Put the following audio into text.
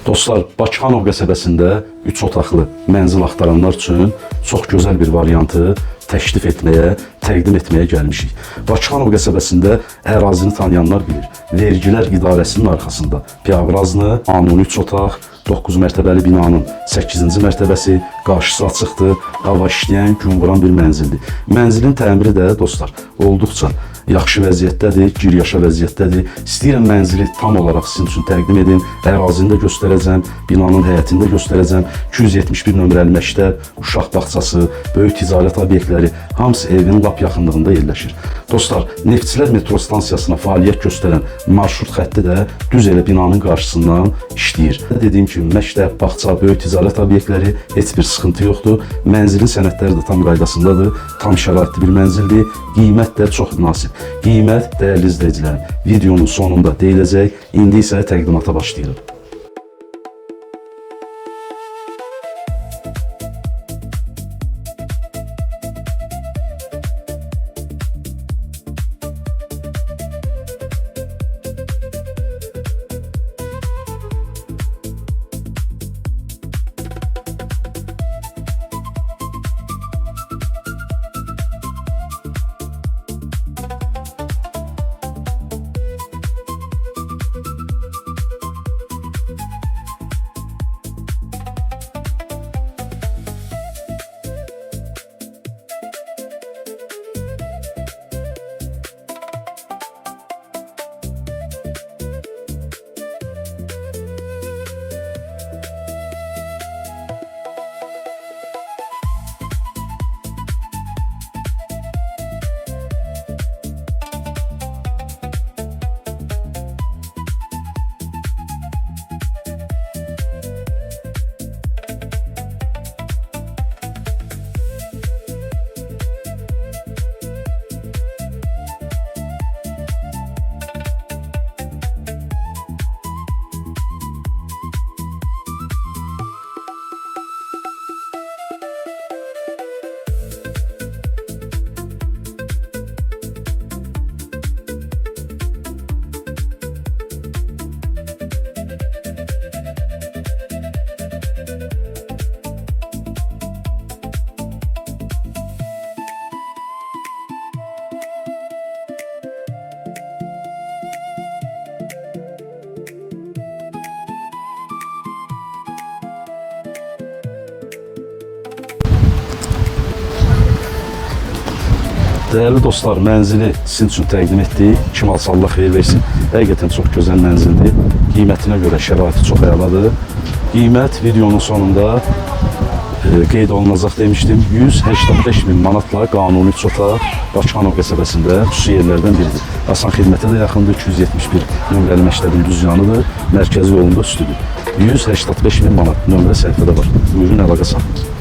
Dostlar, Bakıxanov qəsəbəsində 3 otaqlı mənzil axtaranlar üçün çox gözəl bir variantı təklif etməyə, təqdim etməyə gəlmişik. Bakıxanov qəsəbəsində ərazini tanıyanlar bilir. Vergilər İdarəsinin arxasında Piavrazlı, Anuni 3 otaq, 9 mərtəbəli binanın 8-ci mərtəbəsi, qarşısı açıqdır, hava işləyən, gün vuran bir mənzildir. Mənzilin təmiri də dostlar olduqca yaxşı vəziyyətdədir, giryaşa vəziyyətdədir. İstəyirəm mənzili tam olaraq sizin üçün təqdim edim. Ərazini də göstərəcəm, binanın həyətini də göstərəcəm. 271 nömrəli məktəb, uşaq bağçası, böyük ticarət obyektləri hamısı evin lap yaxınlığında yerləşir. Dostlar, Neftçilər metro stansiyasına fəaliyyət göstərən marşrut xətti də düz elə binanın qarşısından işləyir. Dediyim kimi, məktəb, bağça, böyük ticarət obyektləri heç bir sıxıntı yoxdur. Mənzilin sənədləri də tam qaydasındadır. Tam şəraitli bir mənzildir. Qiymət də çox münasib. Qiymət, dəyərli izləyicilərim, videonun sonunda deyiləcək. İndi isə təqdimata başlayırıq. Değerli dostlar, mənzili sizin üçün təqdim etdik. Kim alsa Allah xeyir versin. Həqiqətən çox gözəl mənzildir. Qiymətinə görə şəraiti çox əladır. Qiymət videonun sonunda qeyd olunacaq demişdim. 185 min manatla qanuni 3 otaq Bakıxanov qəsəbəsində xüsusi yerlərdən biridir. Asan xidmətə də yaxındır. 271 nömrəli məktəbin düz yanıdır. Mərkəzi yolunda üstüdür. 185 min manat nömrə səhifədə var. Buyurun, əlaqə saxlayın.